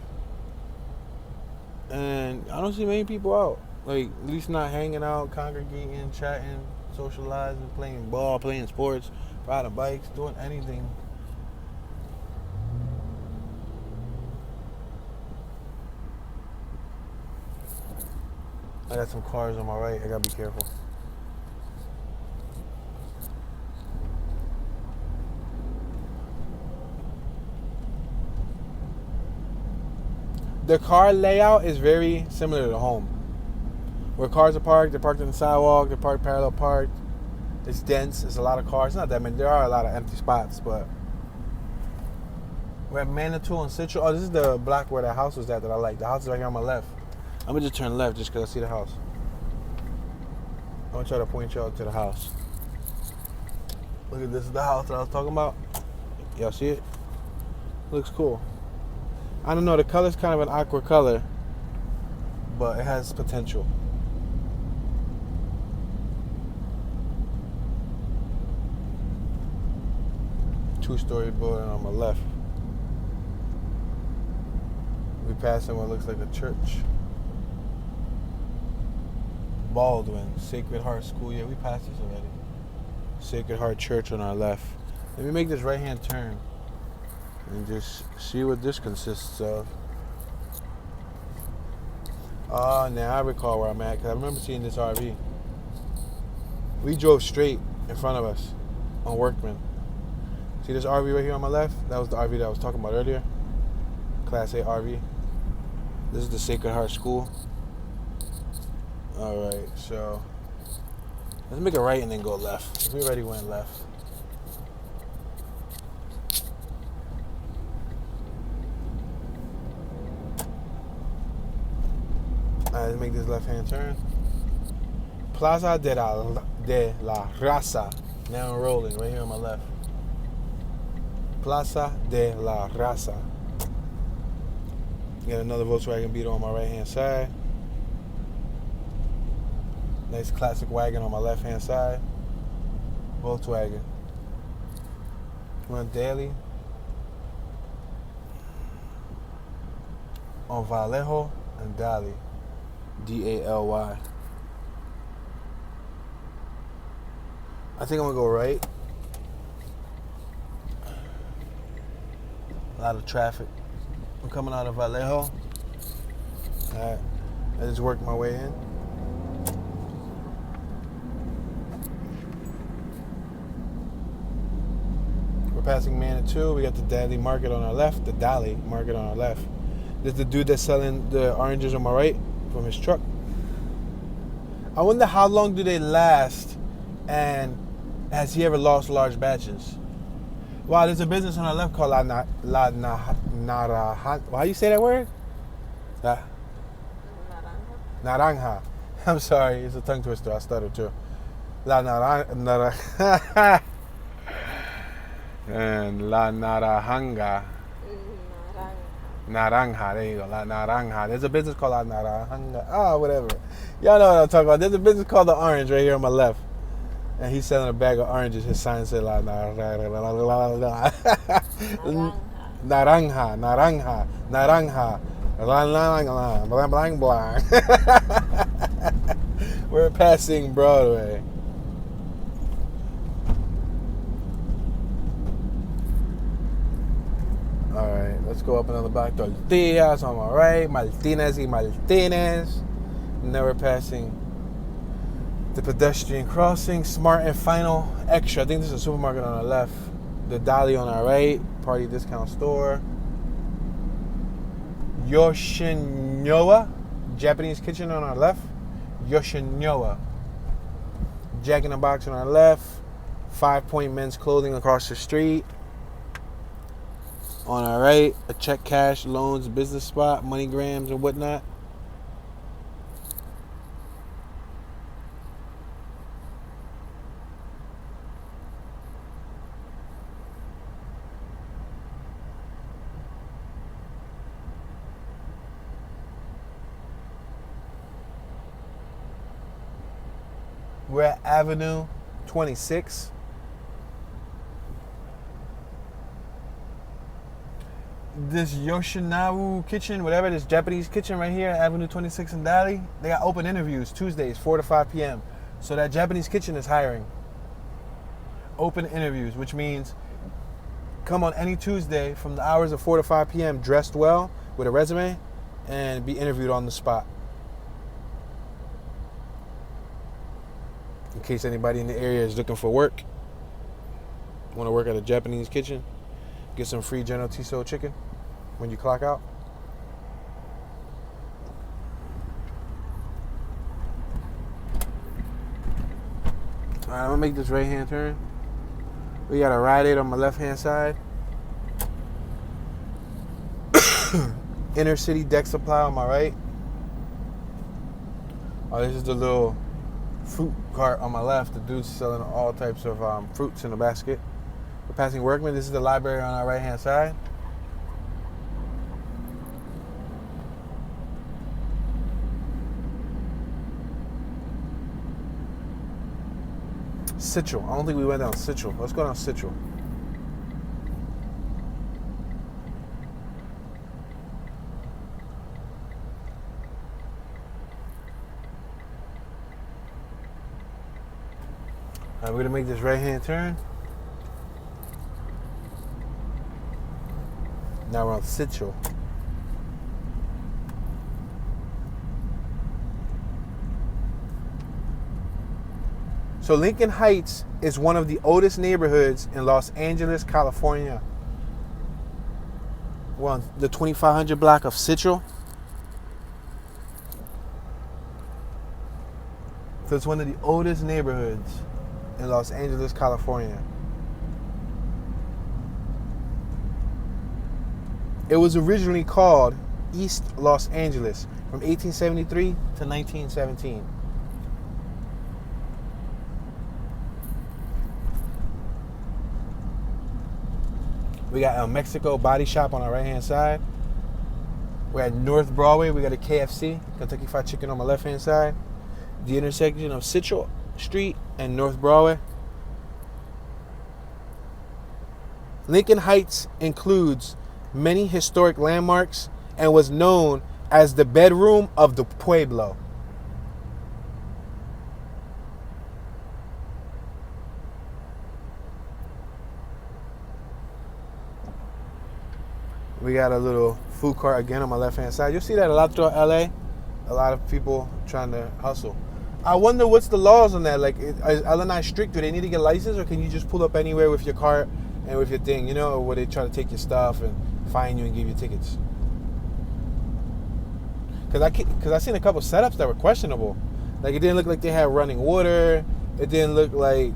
Speaker 1: And I don't see many people out. Like, at least not hanging out, congregating, chatting, socializing, playing ball, playing sports, riding bikes, doing anything. I got some cars on my right. I gotta be careful. The car layout is very similar to the home. Where cars are parked, they're parked on the sidewalk, they're parked parallel parked. It's dense. There's a lot of cars. Not that many. There are a lot of empty spots, but we're at Manitou and Central. Oh, this is the block where the house was at that I like. The house is right here on my left. I'm gonna just turn left just because I see the house. I'm gonna try to point y'all to the house. Look at this. Is the house that I was talking about. Y'all see it? Looks cool. I don't know. The color's kind of an awkward color, but it has potential. Two-story building on my left. We passing what looks like a church. Baldwin, Sacred Heart School. Yeah, we passed this already. Sacred Heart Church on our left. Let me make this right-hand turn and just see what this consists of. Oh, now I recall where I'm at because I remember seeing this RV. We drove straight in front of us on Workman. See this RV right here on my left? That was the RV that I was talking about earlier. Class A RV. This is the Sacred Heart School. Alright, so let's make a right and then go left. We already went left. Alright, let's make this left-hand turn. Plaza de la Raza. Now I'm rolling right here on my left. Plaza de la Raza. Got another Volkswagen Beetle on my right-hand side. Nice classic wagon on my left-hand side. Volkswagen. We're on Daly. On Vallejo and Dolly. D-A-L-Y. I think I'm going to go right. A lot of traffic. I'm coming out of Vallejo. Alright. I just worked my way in. We're passing Manitou. We got the Dolly Market on our left. The Dolly Market on our left. There's the dude that's selling the oranges on my right from his truck. I wonder how long do they last, and has he ever lost large batches? Wow, there's a business on our left called how you say that word? Naranja. I'm sorry, it's a tongue twister. I stuttered too. La Naranja. And La Naranja. Naranja, there you go. La Naranja. There's a business called La Naranja. Oh, whatever. Y'all know what I'm talking about. There's a business called The Orange right here on my left. And he's selling a bag of oranges. His sign said La Naranja. Naranja. Naranja. Naranja. Blang, blang, blang. We're passing Broadway. Alright, let's go up another block. Tortillas on my right. Martinez y Martinez. Now we're passing the pedestrian crossing. Smart and Final Extra. I think this is a supermarket on our left. The Dolly on our right. Party discount store. Yoshinoya Japanese kitchen on our left. Yoshinoya. Jack in the Box on our left. 5 Point Men's Clothing across the street. On our right, a check cash, loans, business spot, MoneyGrams and whatnot. We're at Avenue 26. This Yoshinoya kitchen, whatever, this Japanese kitchen right here, Avenue 26 in Dolly, they got open interviews Tuesdays, 4 to 5 p.m. So that Japanese kitchen is hiring. Open interviews, which means come on any Tuesday from the hours of 4 to 5 p.m. dressed well with a resume and be interviewed on the spot. In case anybody in the area is looking for work, want to work at a Japanese kitchen, get some free General Tso chicken when you clock out. Alright, I'm gonna make this right hand turn. We got a Rite Aid on my left hand side. Inner City Deck Supply on my right. Oh, this is the little fruit cart on my left. The dude's selling all types of fruits in a basket. We're passing Workman. This is the library on our right hand side. Central. I don't think we went down Central. Let's go down Central. All right, we're gonna make this right hand turn. Now we're on Central. So Lincoln Heights is one of the oldest neighborhoods in Los Angeles, California. We're on the 2500 block of Central. So it's one of the oldest neighborhoods in Los Angeles, California. It was originally called East Los Angeles from 1873 to 1917. We got El Mexico Body Shop on our right-hand side. We're at North Broadway. We got a KFC, Kentucky Fried Chicken, on my left-hand side. The intersection of Central Street and North Broadway. Lincoln Heights includes many historic landmarks and was known as the bedroom of the Pueblo. We got a little food cart again on my left-hand side. You'll see that a lot throughout LA. A lot of people trying to hustle. I wonder what's the laws on that. Like, is LNI strict? Do they need to get a license, or can you just pull up anywhere with your cart and with your thing, you know, or will they try to take your stuff and fine you and give you tickets? Because I seen a couple setups that were questionable. Like, it didn't look like they had running water. It didn't look like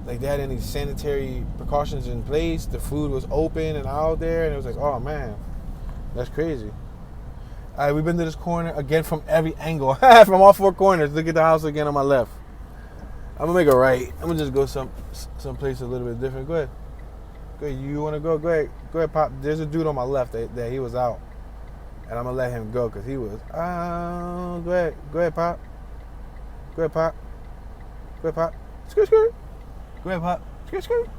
Speaker 1: they had any sanitary precautions in place. The food was open and out there, and it was like, oh man, that's crazy. All right, we've been to this corner again from every angle, from all four corners. Look at the house again on my left. I'm gonna make a right. I'm gonna just go someplace a little bit different. Go ahead. Go ahead. You wanna go? Go ahead. Go ahead, Pop. There's a dude on my left that he was out, and I'm gonna let him go because he was. Go ahead. Go ahead, Pop. Go ahead, Pop. Go ahead, Pop. Skirt, skirt. Go ahead, Pop. Skirt, skirt.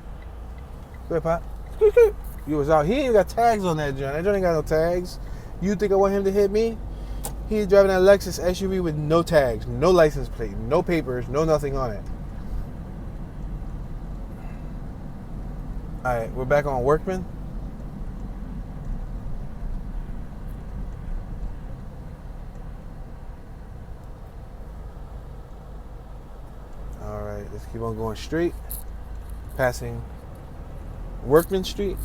Speaker 1: Go ahead, Pop. Skirt, skirt. He was out. He ain't got tags on that joint. That joint ain't got no tags. You think I want him to hit me? He's driving that Lexus SUV with no tags, no license plate, no papers, no nothing on it. All right, we're back on Workman. All right, let's keep on going straight. Passing Workman Street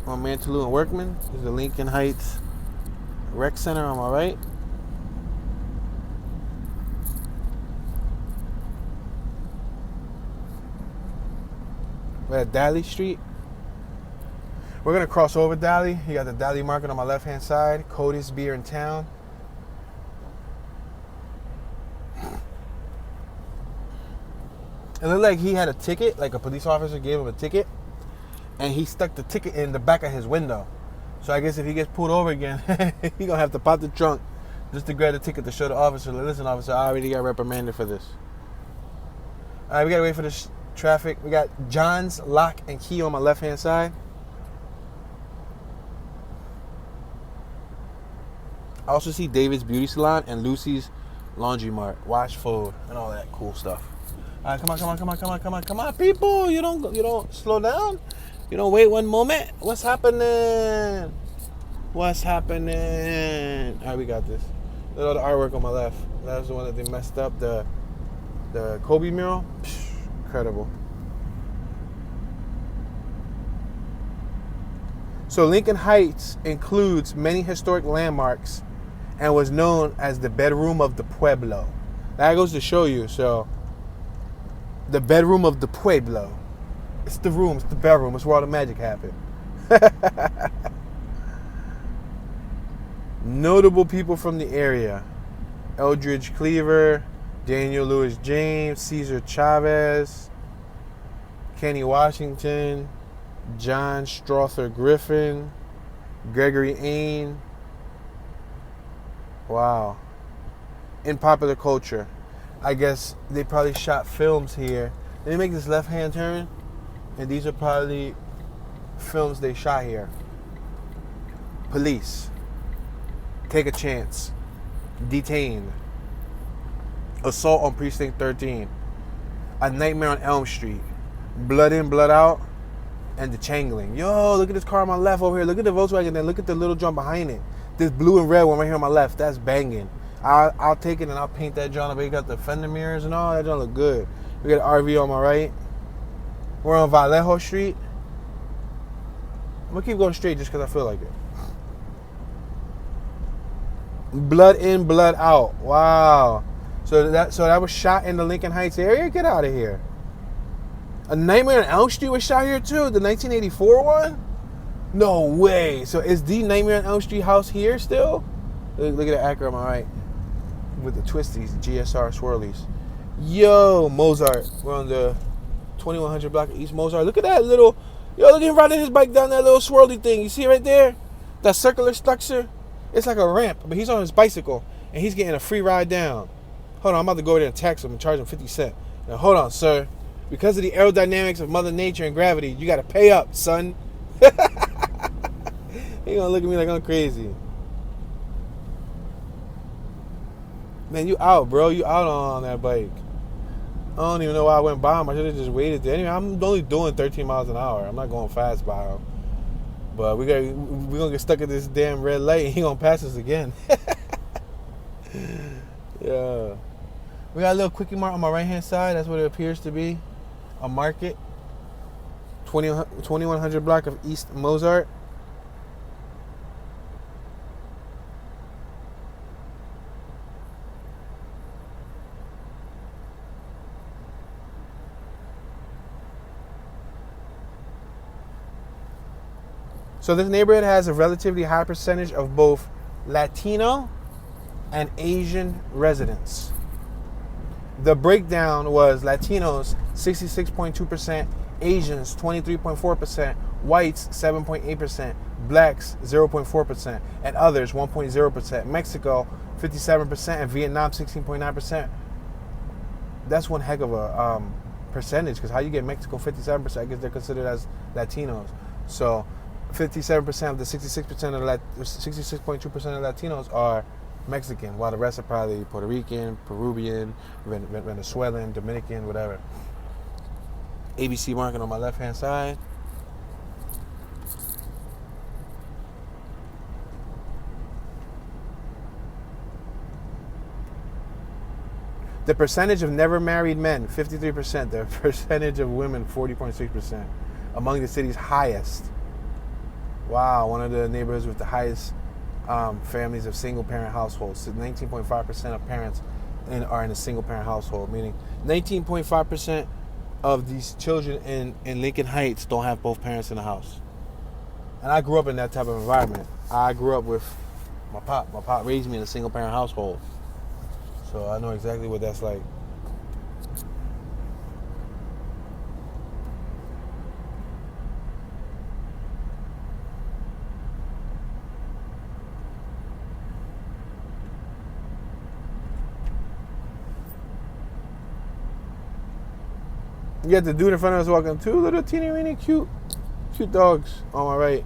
Speaker 1: on Manitou and Workman. This is the Lincoln Heights Rec Center on my right. We're at Dolly Street. We're gonna cross over Dolly. You got the Dolly market on my left-hand side. Coldest beer in town. It looked like he had a ticket, like a police officer gave him a ticket, and he stuck the ticket in the back of his window. So I guess if he gets pulled over again, he gonna have to pop the trunk just to grab the ticket to show the officer, like, listen, officer, I already got reprimanded for this. All right, we gotta wait for this traffic. We got John's Lock and Key on my left-hand side. I also see David's Beauty Salon and Lucy's Laundry Mart, Wash, Fold, and all that cool stuff. All right, come on, people! You don't slow down. You don't wait one moment. What's happening? What's happening? All right, we got this. Look at all the artwork on my left. That was the one that they messed up. The Kobe mural. Psh, incredible. So Lincoln Heights includes many historic landmarks and was known as the bedroom of the Pueblo. That goes to show you. So The bedroom of the Pueblo. It's the room, it's the bedroom, it's where all the magic happened. Notable people from the area: Eldridge Cleaver, Daniel Lewis James, Cesar Chavez, Kenny Washington, John Strother Griffin, Gregory Ain. Wow. In popular culture, I guess they probably shot films here. Let me make this left-hand turn, and these are probably films they shot here. Police. Take a Chance. Detained. Assault on Precinct 13. A Nightmare on Elm Street. Blood In, Blood Out. And The Changling. Yo, look at this car on my left over here. Look at the Volkswagen, then look at the little drum behind it. This blue and red one right here on my left. That's banging. I'll take it and I'll paint that John up. You got the fender mirrors and all. That John look good. We got an RV on my right. We're on Vallejo Street. I'm going to keep going straight just because I feel like it. Blood In, Blood Out. Wow. So that was shot in the Lincoln Heights area? Get out of here. A Nightmare on Elm Street was shot here too? The 1984 one? No way. So is the Nightmare on Elm Street house here still? Look at the Acura on my right. With the twisties, GSR swirlies. Yo, Mozart. We're on the 2100 block of East Mozart. Look at that little... Yo, look at him riding his bike down that little swirly thing. You see it right there? That circular structure? It's like a ramp, but he's on his bicycle, and he's getting a free ride down. Hold on, I'm about to go over there and tax him and charge him 50 cents. Now, hold on, sir. Because of the aerodynamics of Mother Nature and gravity, you got to pay up, son. He gonna look at me like I'm crazy. Man, you out, bro. You out on that bike. I don't even know why I went by him. I should have just waited there. Anyway, I'm only doing 13 miles an hour. I'm not going fast by him. But we're gonna get stuck at this damn red light and he gonna pass us again. Yeah. We got a little quickie mart on my right hand side. That's what it appears to be. A market. 2100 block of East Mozart. So this neighborhood has a relatively high percentage of both Latino and Asian residents. The breakdown was Latinos 66.2%, Asians 23.4%, whites 7.8%, blacks 0.4%, and others 1.0%. Mexico 57% and Vietnam 16.9%. That's one heck of a percentage, because how you get Mexico 57%? I guess they're considered as Latinos. So 57% of the 66% of 66.2% of Latinos are Mexican, while the rest are probably Puerto Rican, Peruvian, Venezuelan, Dominican, whatever. ABC market on my left-hand side. The percentage of never married men, 53%. The percentage of women, 40.6%. Among the city's highest. Wow, one of the neighborhoods with the highest families of single-parent households. So 19.5% of parents are in a single-parent household, meaning 19.5% of these children in Lincoln Heights don't have both parents in the house. And I grew up in that type of environment. I grew up with my pop. My pop raised me in a single-parent household. So I know exactly what that's like. You got the dude in front of us walking, two little teeny weeny cute dogs on my right.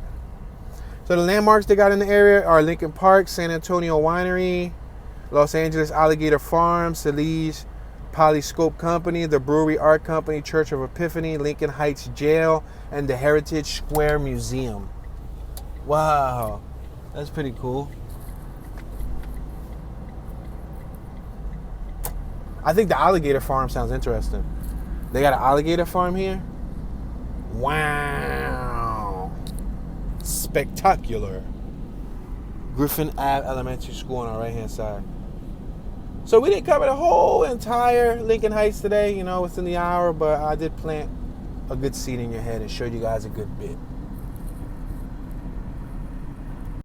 Speaker 1: So the landmarks they got in the area are Lincoln Park, San Antonio Winery, Los Angeles Alligator Farm, Salise Polyscope Company, the Brewery Art Company, Church of Epiphany, Lincoln Heights Jail, and the Heritage Square Museum. Wow, that's pretty cool. I think the alligator farm sounds interesting. They got an alligator farm here? Wow. Spectacular. Griffin Ave Elementary School on our right-hand side. So we didn't cover the whole entire Lincoln Heights today, you know, within the hour, but I did plant a good seed in your head and show you guys a good bit.